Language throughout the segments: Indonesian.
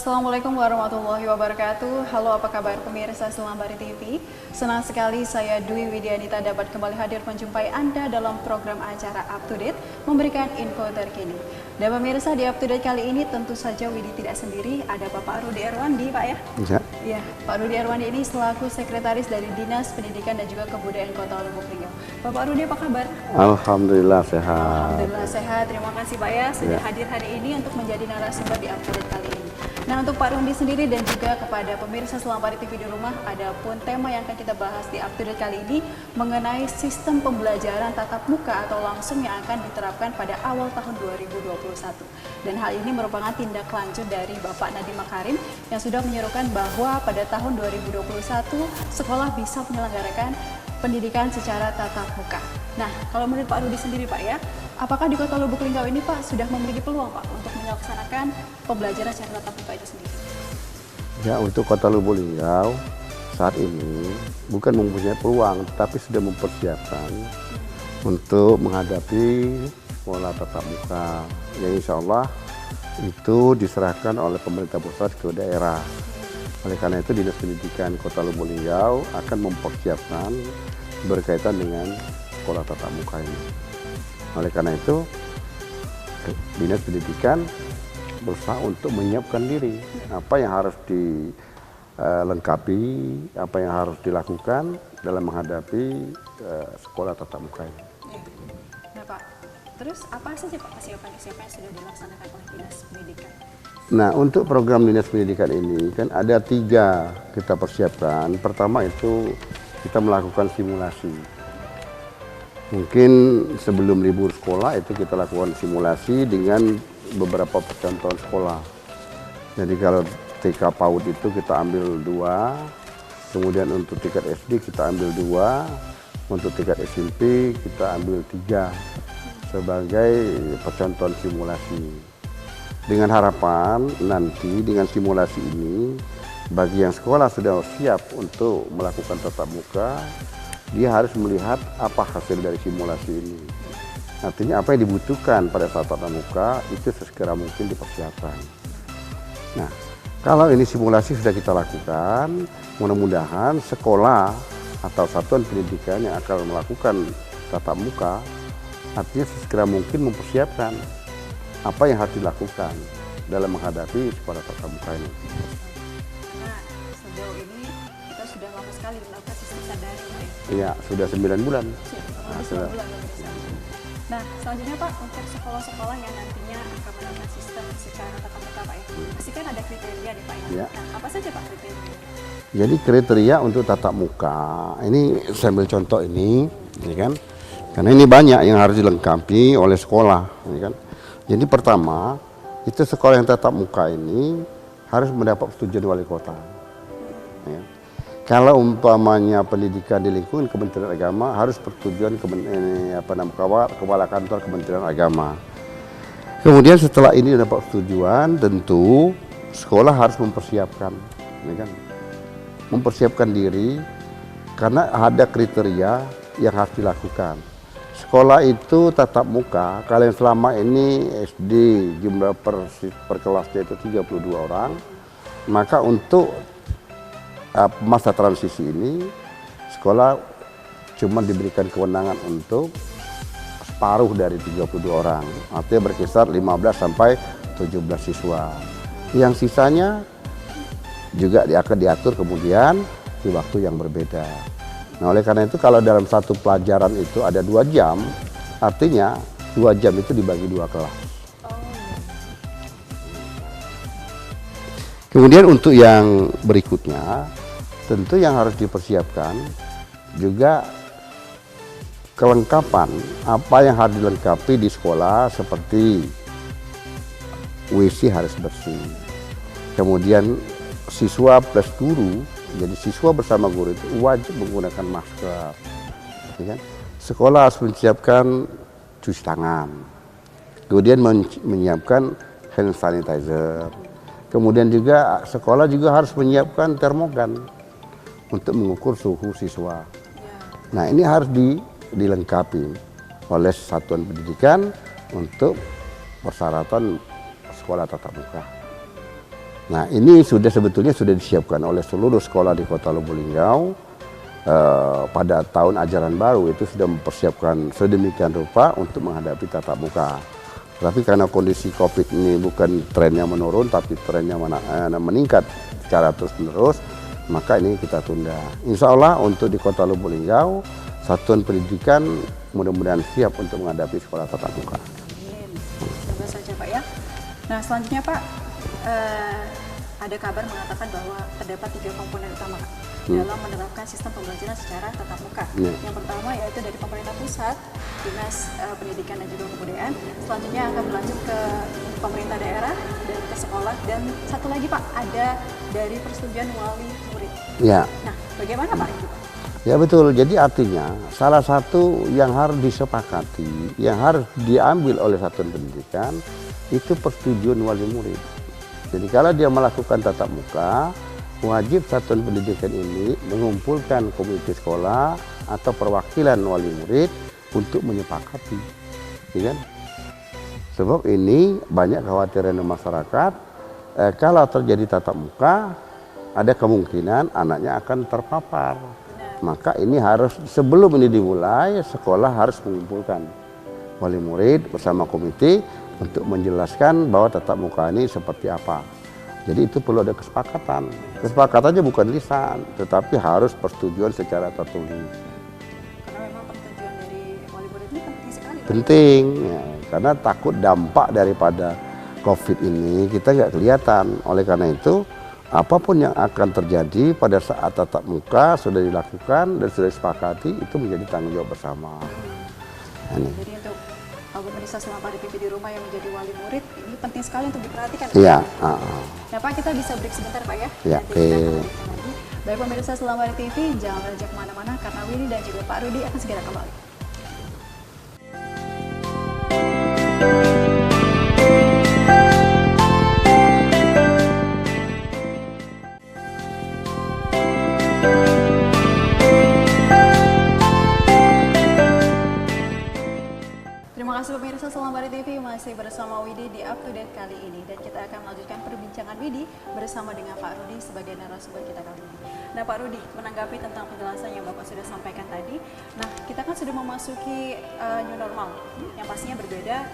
Assalamualaikum warahmatullahi wabarakatuh. Halo, apa kabar pemirsa Selambari TV? Senang sekali saya Dwi Widianita dapat kembali hadir menjumpai Anda dalam program acara Up to Date, memberikan info terkini. Dan pemirsa, di Up to Date kali ini tentu saja Widi tidak sendiri, ada Bapak Rudi Erwandi, Pak ya? Bisa. Ya, Pak Rudi Erwandi ini selaku Sekretaris dari Dinas Pendidikan dan juga Kebudayaan Kota Lubuk Linggau. Bapak Rudi, apa kabar? Alhamdulillah sehat. Alhamdulillah sehat. Terima kasih Pak ya sudah hadir hari ini untuk menjadi narasumber di Up to Date kali ini. Nah, untuk Pak Rudi sendiri dan juga kepada pemirsa Selambari TV di rumah, ada pun tema yang akan kita bahas di Up to Date kali ini mengenai sistem pembelajaran tatap muka atau langsung yang akan diterapkan pada awal tahun 2021. Dan hal ini merupakan tindak lanjut dari Bapak Nadiem Makarim yang sudah menyerukan bahwa pada tahun 2021 sekolah bisa menyelenggarakan pendidikan secara tatap muka. Nah, kalau menurut Pak Rudi sendiri Pak ya, apakah di Kota Lubuk Linggau ini Pak sudah memiliki peluang Pak untuk melaksanakan pembelajaran secara tatap muka itu sendiri? Ya, untuk Kota Lubuk Linggau saat ini bukan mempunyai peluang, tetapi sudah mempersiapkan untuk menghadapi sekolah tatap muka yang insya Allah itu diserahkan oleh pemerintah pusat ke daerah. Oleh karena itu Dinas Pendidikan Kota Lubuk Linggau akan mempersiapkan berkaitan dengan sekolah tatap muka ini. Oleh karena itu Dinas Pendidikan berusaha untuk menyiapkan diri, apa yang harus dilengkapi, apa yang harus dilakukan dalam menghadapi sekolah tatap muka ini. Nah Pak, terus apa saja Pak kesiapan-kesiapan yang sudah dilaksanakan oleh Dinas Pendidikan? Nah, untuk program Dinas Pendidikan ini kan ada 3 kita persiapkan. Pertama itu kita melakukan simulasi. Mungkin sebelum libur sekolah itu kita lakukan simulasi dengan beberapa percontohan sekolah. Jadi kalau TK PAUD itu kita ambil 2, kemudian untuk tingkat SD kita ambil 2, untuk tingkat SMP kita ambil 3 sebagai percontohan simulasi. Dengan harapan nanti dengan simulasi ini bagi yang sekolah sudah siap untuk melakukan tatap muka, dia harus melihat apa hasil dari simulasi ini. Artinya apa yang dibutuhkan pada saat tatap muka itu sesegera mungkin dipersiapkan. Nah, kalau ini simulasi sudah kita lakukan, mudah-mudahan sekolah atau satuan pendidikan yang akan melakukan tatap muka artinya sesegera mungkin mempersiapkan apa yang harus dilakukan dalam menghadapi sekolah tatap muka ini. Nah, sejauh ini kita sudah lama sekali melakukan sistem daring Pak ya? Iya, sudah 9 bulan. Nah, selanjutnya Pak, untuk sekolah-sekolah yang nantinya akan menerapkan sistem secara tatap muka Pak ya, pasti kan ada kriteria nih Pak ya? Nah, apa saja Pak kriteria? Jadi kriteria untuk tatap muka, ini saya ambil contoh ini, ya kan? Karena ini banyak yang harus dilengkapi oleh sekolah, ya kan? Jadi pertama, itu sekolah yang tatap muka ini harus mendapat persetujuan wali kota. Ya. Kalau umpamanya pendidikan di lingkungan Kementerian Agama harus persetujuan kepala kantor Kementerian Agama. Kemudian setelah ini dapat persetujuan, tentu sekolah harus mempersiapkan, ya kan? Mempersiapkan diri karena ada kriteria yang harus dilakukan. Sekolah itu tatap muka, kalau yang selama ini SD jumlah per kelasnya itu 32 orang, maka untuk masa transisi ini sekolah cuma diberikan kewenangan untuk separuh dari 32 orang, artinya berkisar 15 sampai 17 siswa. Yang sisanya juga akan diatur kemudian di waktu yang berbeda. Nah, oleh karena itu kalau dalam satu pelajaran itu ada 2 jam, artinya 2 jam itu dibagi 2 kelas. Kemudian untuk yang berikutnya, tentu yang harus dipersiapkan juga kelengkapan apa yang harus dilengkapi di sekolah seperti WC harus bersih. Kemudian siswa plus guru, jadi siswa bersama guru itu wajib menggunakan masker, ya kan? Sekolah harus menyiapkan cuci tangan, kemudian menyiapkan hand sanitizer, kemudian juga sekolah juga harus menyiapkan termogan untuk mengukur suhu siswa. Nah, ini harus dilengkapi oleh satuan pendidikan untuk persyaratan sekolah tatap muka. Nah, ini sebetulnya sudah disiapkan oleh seluruh sekolah di Kota Lubuk Linggau. Pada tahun ajaran baru itu sudah mempersiapkan sedemikian rupa untuk menghadapi tatap muka. Tapi karena kondisi COVID ini bukan trennya menurun, tapi trennya meningkat secara terus-menerus, maka ini kita tunda. Insya Allah untuk di Kota Lubuk Linggau, satuan pendidikan mudah-mudahan siap untuk menghadapi sekolah tatap muka. Amin. Semoga saja Pak ya. Nah selanjutnya Pak, ada kabar mengatakan bahwa terdapat 3 komponen utama dalam menerapkan sistem pembelajaran secara tatap muka. Yang pertama yaitu dari pemerintah pusat, Dinas Pendidikan dan juga Kebudayaan. Selanjutnya akan berlanjut ke pemerintah daerah dan ke sekolah. Dan satu lagi Pak, ada dari persetujuan wali murid. Ya. Nah, bagaimana Pak itu? Ya betul, jadi artinya salah satu yang harus disepakati, yang harus diambil oleh satuan pendidikan, itu persetujuan wali murid. Jadi kalau dia melakukan tatap muka, wajib satuan pendidikan ini mengumpulkan komite sekolah atau perwakilan wali murid untuk menyepakati. Ya kan? Sebab ini banyak kekhawatiran masyarakat, kalau terjadi tatap muka, ada kemungkinan anaknya akan terpapar. Maka ini harus, sebelum ini dimulai, sekolah harus mengumpulkan wali murid bersama komite untuk menjelaskan bahwa tatap muka ini seperti apa. Jadi itu perlu ada kesepakatan. Kesepakatannya bukan lisan, tetapi harus persetujuan secara tertulis. Karena memang persetujuan dari wali murid ini penting sekali. Penting, ya, karena takut dampak daripada COVID ini kita nggak kelihatan. Oleh karena itu, apapun yang akan terjadi pada saat tatap muka sudah dilakukan dan sudah disepakati, itu menjadi tanggung jawab bersama. Jadi untuk pemirsa selama di TV di rumah yang menjadi wali murid, ini penting sekali untuk diperhatikan. Iya. Nah Pak, kita bisa break sebentar Pak ya. Ya, Nanti kita akan lanjutkan lagi. Baik pemirsa selama di TV, jangan beranjak kemana-mana karena Willy dan juga Pak Rudi akan segera kembali. Terima kasih pemirsa Selama di TV, masih bersama Widi di Up to Date kali ini, dan kita akan melanjutkan perbincangan Widi bersama dengan Pak Rudi sebagai narasumber kita kali ini. Nah Pak Rudi, menanggapi tentang penjelasan yang Bapak sudah sampaikan tadi, nah kita kan sudah memasuki new normal yang pastinya berbeda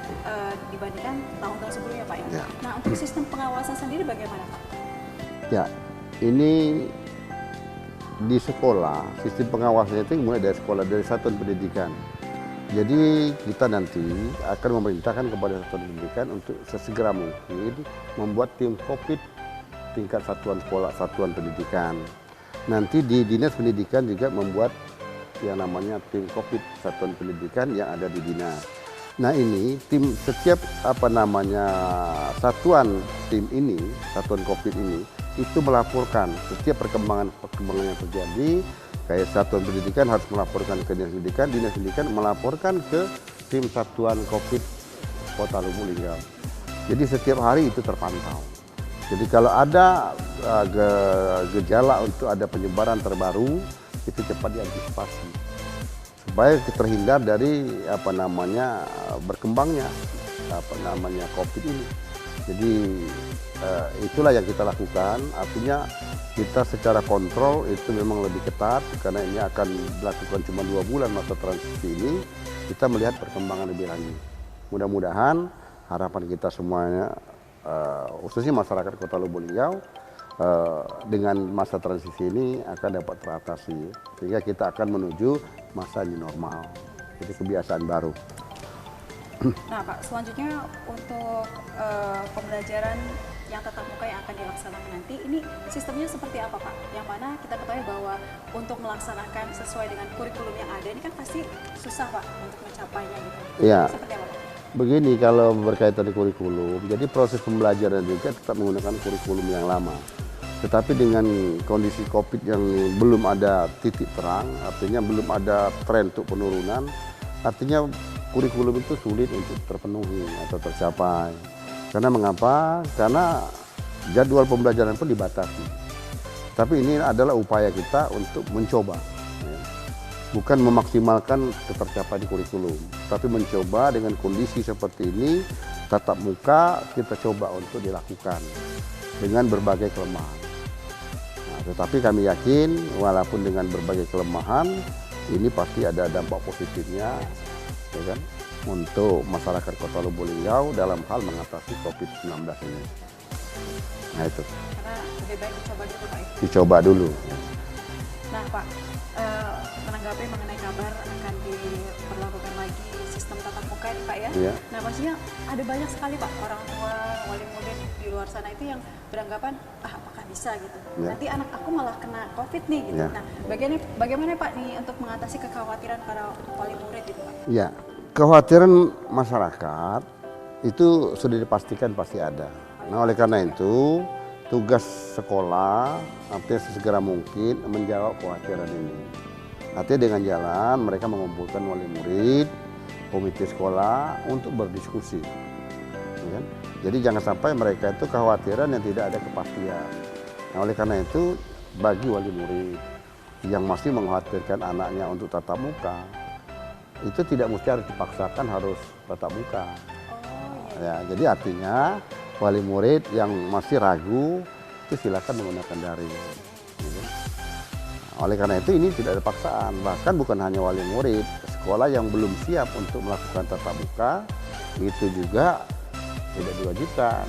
dibandingkan tahun-tahun sebelumnya Pak ya. Nah untuk sistem pengawasan sendiri bagaimana Pak? Ya, ini di sekolah, sistem pengawasannya itu mulai dari sekolah, dari satuan pendidikan. Jadi kita nanti akan memerintahkan kepada satuan pendidikan untuk sesegera mungkin membuat tim COVID tingkat satuan sekolah, satuan pendidikan. Nanti di Dinas Pendidikan juga membuat yang namanya tim COVID satuan pendidikan yang ada di dinas. Nah ini tim setiap satuan tim ini, satuan COVID ini itu melaporkan setiap perkembangan yang terjadi. Kayak satuan pendidikan harus melaporkan ke dinas pendidikan melaporkan ke tim satuan COVID Kota Lubuk Linggau. Jadi setiap hari itu terpantau. Jadi kalau ada gejala untuk ada penyebaran terbaru, itu cepat diantisipasi supaya terhindar dari berkembangnya COVID ini. Jadi itulah yang kita lakukan. Artinya kita secara kontrol itu memang lebih ketat karena ini akan dilakukan cuma 2 bulan masa transisi ini. Kita melihat perkembangan lebih lanjut. Mudah-mudahan harapan kita semuanya, khususnya masyarakat Kota Lubuk Linggau, dengan masa transisi ini akan dapat teratasi sehingga kita akan menuju masa new normal, jadi kebiasaan baru. Nah Pak, selanjutnya untuk pembelajaran yang tatap muka yang akan dilaksanakan nanti, ini sistemnya seperti apa Pak? Yang mana kita ketahui bahwa untuk melaksanakan sesuai dengan kurikulum yang ada ini kan pasti susah Pak untuk mencapainya gitu. Ya. Seperti apa Pak? Begini, kalau berkaitan dengan kurikulum, jadi proses pembelajaran juga tetap menggunakan kurikulum yang lama. Tetapi dengan kondisi COVID yang belum ada titik terang, artinya belum ada tren untuk penurunan, artinya kurikulum itu sulit untuk terpenuhi atau tercapai. Karena mengapa? Karena jadwal pembelajaran pun dibatasi. Tapi ini adalah upaya kita untuk mencoba. Bukan memaksimalkan ketercapaian kurikulum, tapi mencoba dengan kondisi seperti ini, tatap muka kita coba untuk dilakukan. dengan berbagai kelemahan. Nah, tetapi kami yakin walaupun dengan berbagai kelemahan, ini pasti ada dampak positifnya, ya kan, untuk masyarakat Kota Lubuk Linggau dalam hal mengatasi COVID-19 ini. Nah itu. Karena lebih baik dicoba dulu Pak ya. Dicoba dulu. Nah Pak, menanggapi mengenai kabar akan diperlakukan lagi sistem tatap muka ini Pak ya. Iya. Nah pastinya ada banyak sekali Pak orang tua, wali murid di luar sana itu yang beranggapan apakah bisa gitu. Iya. Nanti anak aku malah kena COVID nih gitu. Iya. Nah bagaimana Pak nih untuk mengatasi kekhawatiran para wali murid itu Pak? Ya, kekhawatiran masyarakat itu sudah dipastikan pasti ada. Nah oleh karena itu tugas sekolah artinya sesegera mungkin menjawab kekhawatiran ini. Artinya dengan jalan mereka mengumpulkan wali murid, komite sekolah untuk berdiskusi. Ya kan? Jadi jangan sampai mereka itu kekhawatiran yang tidak ada kepastian. Nah oleh karena itu bagi wali murid yang masih mengkhawatirkan anaknya untuk tatap muka, itu tidak mesti harus dipaksakan harus tatap muka. Oh iya. Ya, jadi artinya wali murid yang masih ragu itu silakan menggunakan daring. Gitu. Nah, oleh karena itu ini tidak ada paksaan. Bahkan bukan hanya wali murid, sekolah yang belum siap untuk melakukan tatap muka itu juga tidak diwajibkan.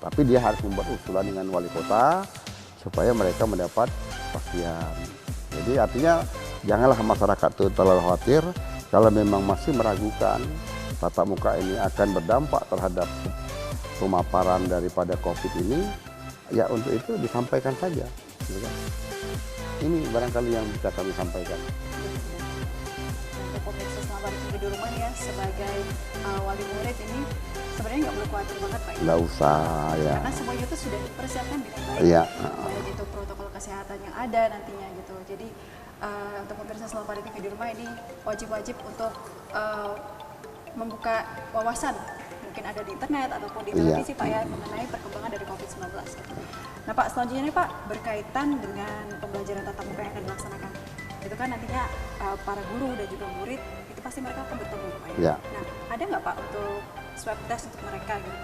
Tapi dia harus membuat usulan dengan wali kota supaya mereka mendapat kepastian. Jadi artinya janganlah masyarakat itu terlalu khawatir kalau memang masih meragukan tatap muka ini akan berdampak terhadap pemaparan daripada COVID ini, ya untuk itu disampaikan saja. Gitu kan. Ini barangkali yang bisa kami sampaikan. Untuk pemirsa selamat di rumah ya, sebagai wali murid ini sebenarnya nggak perlu khawatir banget Pak. Nggak usah ya. Karena semuanya itu sudah dipersiapkan dengan baik. Iya. Baik itu protokol kesehatan yang ada nantinya gitu. Jadi untuk pemirsa selamat di rumah ini wajib-wajib untuk membuka wawasan, mungkin ada di internet ataupun di televisi Pak ya, mengenai perkembangan dari COVID-19. Nah Pak, selanjutnya nih Pak, berkaitan dengan pembelajaran tatap muka yang akan dilaksanakan. Itu kan nantinya para guru dan juga murid, itu pasti mereka akan bertemu Pak ya. Ya. Nah, ada nggak Pak untuk swab test untuk mereka gitu?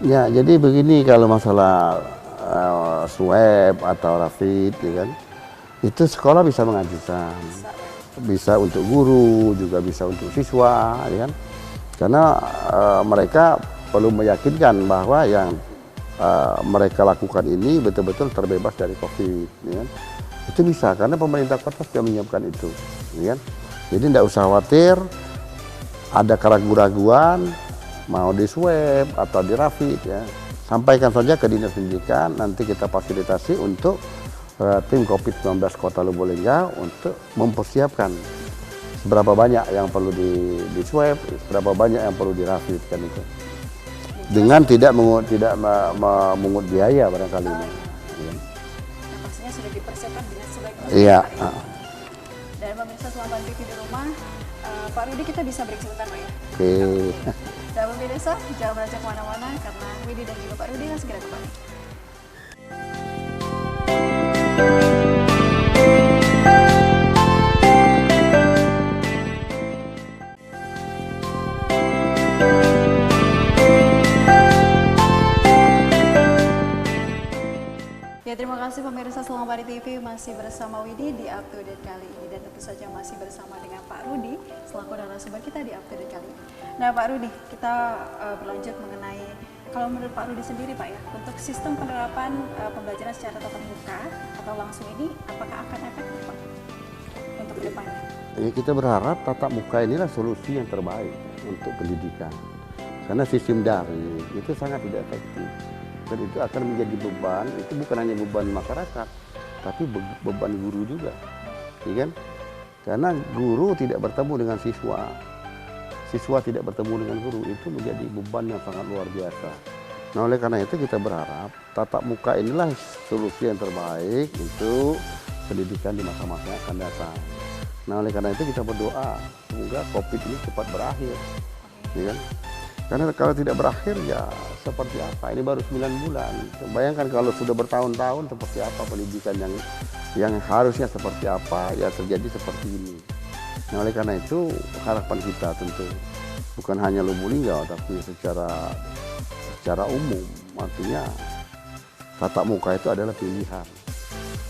Ya, jadi begini kalau masalah swab atau rapid, ya kan, itu sekolah bisa mengajukan. Bisa untuk guru, juga bisa untuk siswa, ya kan. Karena mereka perlu meyakinkan bahwa yang mereka lakukan ini betul-betul terbebas dari COVID. Ya kan? Itu bisa, karena pemerintah kota sudah menyiapkan itu. Ya kan? Jadi tidak usah khawatir ada keraguan-raguan, mau di swab atau di rapid. Ya. Sampaikan saja ke Dinas Pendidikan, nanti kita fasilitasi untuk tim COVID-19 Kota Lubuk Linggau untuk mempersiapkan berapa banyak yang perlu di swab, berapa banyak yang perlu dirapid kan itu. Dengan tidak mengut biaya barangkali ini. Yang pastinya sudah dipersiapkan dengan sebaik mungkin. Iya. Dan pemirsa selamat TV di rumah, Pak Rudi kita bisa break sebentar Pak ya. Oke. Dan pemirsa jangan beranjak kemana-mana karena Widi dan juga Pak Rudi akan segera kembali. Ya, terima kasih pemirsa Selamat TV masih bersama Widi di Up to Date kali ini, dan tentu saja masih bersama dengan Pak Rudi selaku narasumber kita di Up to Date kali ini. Nah Pak Rudi, kita berlanjut mengenai kalau menurut Pak Rudi sendiri Pak ya, untuk sistem penerapan pembelajaran secara tatap muka atau langsung ini apakah akan efektif Pak untuk kedepannya? Ya, kita berharap tatap muka inilah solusi yang terbaik untuk pendidikan. Karena sistem daring itu sangat tidak efektif. Dan itu akan menjadi beban, itu bukan hanya beban masyarakat, tapi beban guru juga. Ya kan? Karena guru tidak bertemu dengan siswa, siswa tidak bertemu dengan guru, itu menjadi beban yang sangat luar biasa. Nah oleh karena itu kita berharap tatap muka inilah solusi yang terbaik untuk pendidikan di masa-masa yang akan datang. Nah oleh karena itu kita berdoa semoga COVID ini cepat berakhir, ya kan? Karena kalau tidak berakhir ya seperti apa? Ini baru 9 bulan. Bayangkan kalau sudah bertahun-tahun seperti apa pendidikan yang harusnya seperti apa ya terjadi seperti ini. Nah oleh karena itu harapan kita tentu bukan hanya Lubuk Linggau tapi secara umum, artinya tatap muka itu adalah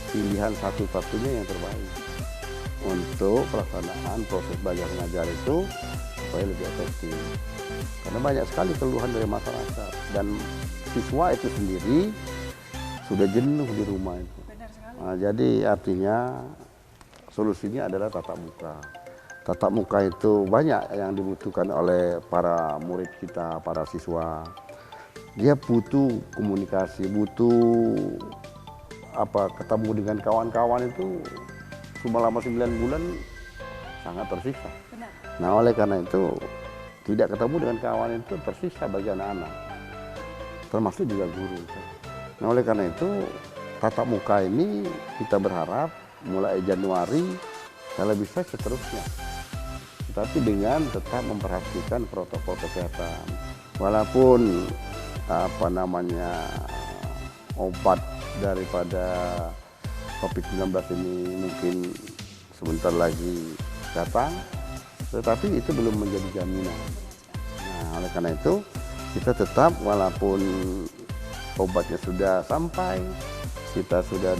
pilihan satu-satunya yang terbaik untuk pelaksanaan proses belajar mengajar itu supaya lebih efektif. Karena banyak sekali keluhan dari masyarakat dan siswa itu sendiri sudah jenuh di rumah itu. Benar sekali. Nah, jadi artinya solusinya adalah tatap muka. Tatap muka itu banyak yang dibutuhkan oleh para murid kita, para siswa. Dia butuh komunikasi, butuh ketemu dengan kawan-kawan itu selama 9 bulan sangat tersiksa. Benar. Nah, oleh karena itu tidak ketemu dengan kawan itu tersiksa bagi anak-anak, termasuk juga guru. Nah, oleh karena itu tatap muka ini kita berharap mulai Januari kalau bisa seterusnya, tetapi dengan tetap memperhatikan protokol kesehatan. Walaupun obat daripada COVID-19 ini mungkin sebentar lagi datang, tetapi itu belum menjadi jaminan. Nah, oleh karena itu kita tetap walaupun obatnya sudah sampai, kita sudah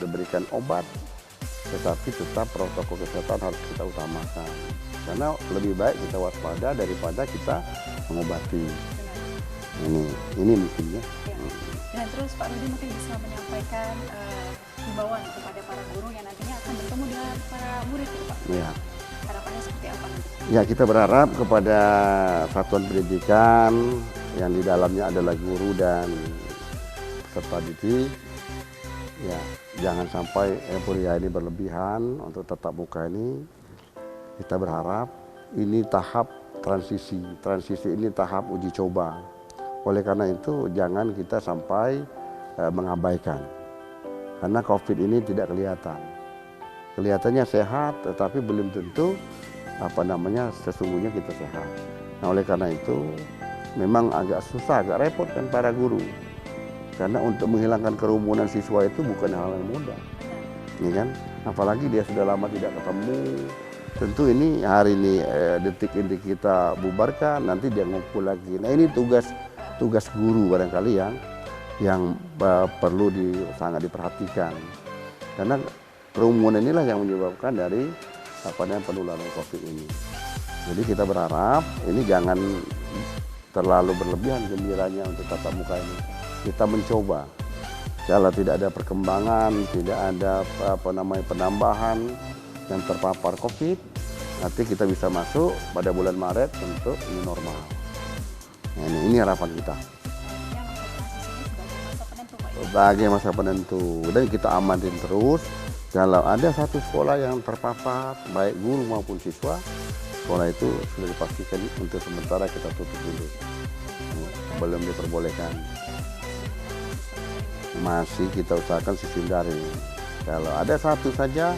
diberikan obat, tetapi tetap protokol kesehatan harus kita utamakan. Karena lebih baik kita waspada daripada kita mengobati. Ini mungkinnya. Dan terus Pak Rudi mungkin bisa menyampaikan himbauan kepada para guru yang nantinya akan bertemu dengan para murid itu, Pak. Ya. Harapannya seperti apa nanti? Ya, kita berharap kepada satuan pendidikan yang di dalamnya adalah guru dan peserta didik, ya jangan sampai euforia ini berlebihan untuk tatap muka ini. Kita berharap ini tahap transisi ini tahap uji coba. Oleh karena itu jangan kita sampai mengabaikan, karena COVID ini tidak kelihatan. Kelihatannya sehat, tetapi belum tentu sesungguhnya kita sehat. Nah, oleh karena itu memang agak susah, agak repot kan para guru. Karena untuk menghilangkan kerumunan siswa itu bukan hal yang mudah, ya kan? Apalagi dia sudah lama tidak ketemu. Tentu ini hari ini detik ini kita bubarkan, nanti dia ngumpul lagi. Nah, ini tugas guru barangkali yang perlu sangat diperhatikan. Karena kerumunan inilah yang menyebabkan dari penularan COVID ini. Jadi kita berharap ini jangan terlalu berlebihan gembiranya untuk tatap muka ini. Kita mencoba. Kalau tidak ada perkembangan, tidak ada penambahan yang terpapar COVID, nanti kita bisa masuk pada bulan Maret untuk new normal. Nah, ini harapan kita. Sebagai masa penentu, dan kita amatin terus. Kalau ada satu sekolah yang terpapar, baik guru maupun siswa, sekolah itu sudah dipastikan untuk sementara kita tutup dulu. Belum diperbolehkan. Masih kita usahakan sistem daring. Kalau ada satu saja,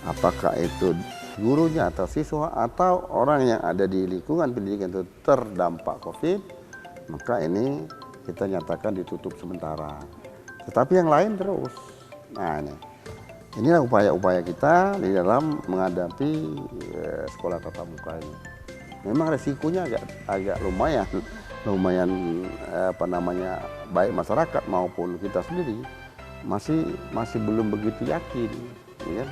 apakah itu gurunya atau siswa atau orang yang ada di lingkungan pendidikan itu terdampak COVID, maka ini kita nyatakan ditutup sementara. Tetapi yang lain terus. Nah, inilah upaya-upaya kita di dalam menghadapi sekolah tatap muka ini. Memang resikonya agak lumayan baik masyarakat maupun kita sendiri masih belum begitu yakin, ya.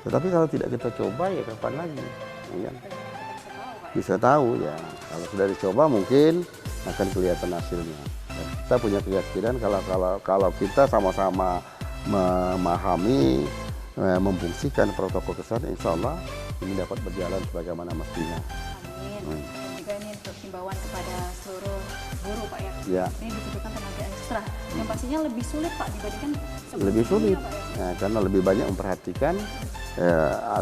Tetapi kalau tidak kita coba ya kapan lagi, ya. Bisa tahu ya. Kalau sudah dicoba mungkin akan kelihatan hasilnya. Dan kita punya keyakinan kalau kita sama-sama memahami, memfungsikan protokol kesehatan, insya Allah ini dapat berjalan sebagaimana mestinya. Amin. Dan juga ini untuk himbauan kepada seluruh guru, Pak ya. Ya. Ini dibutuhkan tenaga ekstra. Yang pastinya lebih sulit, Pak, dibandingkan Lebih sulit, Pak, ya. ya, karena lebih banyak memperhatikan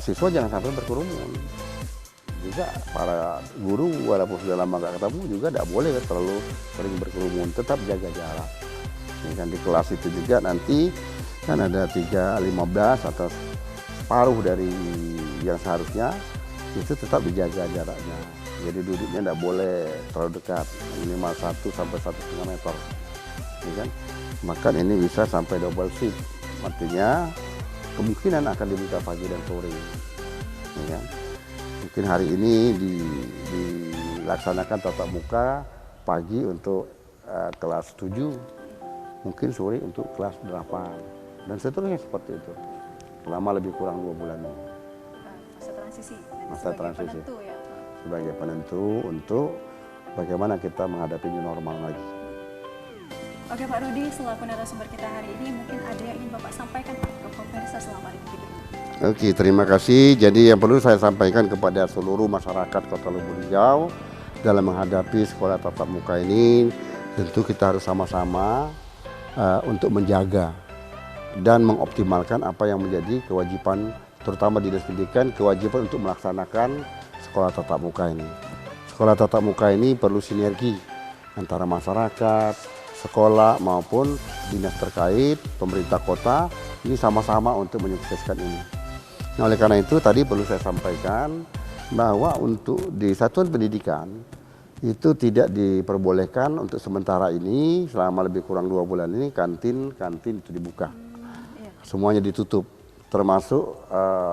siswa jangan sampai berkerumun. Juga para guru walaupun sudah lama gak ketemu juga tidak boleh terlalu sering berkerumun, tetap jaga jarak. Ya, kan di kelas itu juga nanti kan ada 3-15 atau separuh dari yang seharusnya itu tetap dijaga jaraknya. Jadi duduknya tidak boleh terlalu dekat, minimal 1 sampai 1,5 meter. Ya kan? Maka ini bisa sampai double shift, artinya kemungkinan akan dibuka pagi dan sore. Ya kan? Mungkin hari ini dilaksanakan tatap muka pagi untuk kelas 7, mungkin sore untuk kelas 8, dan seterusnya seperti itu. Lama lebih kurang 2 bulan ini. Masa transisi. Masa transisi. Penentu, ya. Sebagai penentu untuk bagaimana kita menghadapi new normal lagi. Oke Pak Rudi, selaku narasumber kita hari ini, mungkin ada yang ingin Bapak sampaikan Pak ke pemirsa selama di video. Oke, terima kasih. Jadi yang perlu saya sampaikan kepada seluruh masyarakat Kota Lubuk Linggau dalam menghadapi sekolah tatap muka ini, tentu kita harus sama-sama untuk menjaga dan mengoptimalkan apa yang menjadi kewajiban, terutama dinas pendidikan, kewajiban untuk melaksanakan sekolah tatap muka ini. Sekolah tatap muka ini perlu sinergi antara masyarakat, sekolah maupun dinas terkait, pemerintah kota, ini sama-sama untuk menyukseskan ini. Nah, oleh karena itu tadi perlu saya sampaikan bahwa untuk di satuan pendidikan itu tidak diperbolehkan untuk sementara ini, selama lebih kurang 2 bulan ini kantin itu dibuka. Semuanya ditutup, termasuk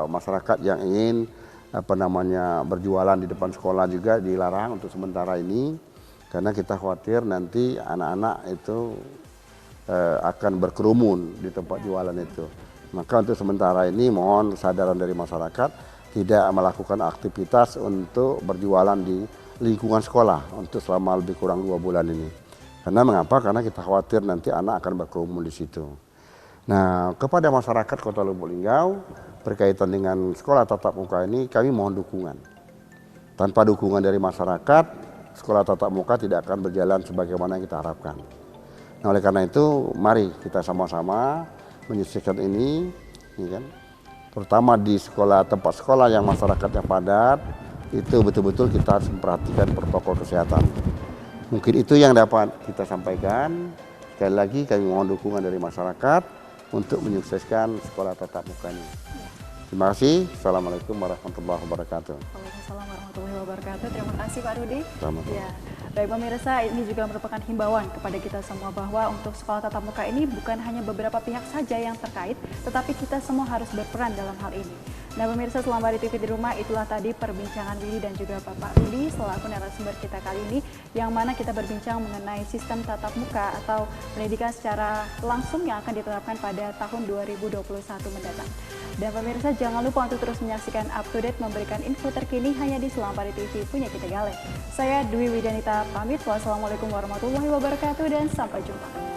masyarakat yang ingin berjualan di depan sekolah juga dilarang untuk sementara ini, karena kita khawatir nanti anak-anak itu akan berkerumun di tempat jualan itu. Maka untuk sementara ini mohon kesadaran dari masyarakat tidak melakukan aktivitas untuk berjualan di lingkungan sekolah untuk selama lebih kurang 2 bulan ini. Karena mengapa? Karena kita khawatir nanti anak akan berkerumun di situ. Nah, kepada masyarakat Kota Lubuk Linggau berkaitan dengan sekolah tatap muka ini kami mohon dukungan. Tanpa dukungan dari masyarakat, sekolah tatap muka tidak akan berjalan sebagaimana yang kita harapkan. Nah, oleh karena itu mari kita sama-sama menyelesaikan ini kan. Terutama di tempat sekolah yang masyarakatnya padat, itu betul-betul kita harus memperhatikan protokol kesehatan. Mungkin itu yang dapat kita sampaikan. Sekali lagi kami mohon dukungan dari masyarakat untuk menyukseskan sekolah tatap muka ini. Terima kasih. Assalamualaikum warahmatullahi wabarakatuh. Waalaikumsalam warahmatullahi wabarakatuh. Terima kasih Pak Rudi. Selamat. Ya, baik pemirsa, ini juga merupakan himbauan kepada kita semua bahwa untuk sekolah tatap muka ini bukan hanya beberapa pihak saja yang terkait, tetapi kita semua harus berperan dalam hal ini. Nah pemirsa, selama di TV di rumah, itulah tadi perbincangan Willy dan juga Bapak Rudi selaku narasumber kita kali ini, yang mana kita berbincang mengenai sistem tatap muka atau pendidikan secara langsung yang akan diterapkan pada tahun 2021 mendatang. Dan pemirsa, jangan lupa untuk terus menyaksikan up to date, memberikan info terkini hanya di Selampari TV punya kita Gale. Saya Dwi Widanita pamit. Wassalamualaikum warahmatullahi wabarakatuh dan sampai jumpa.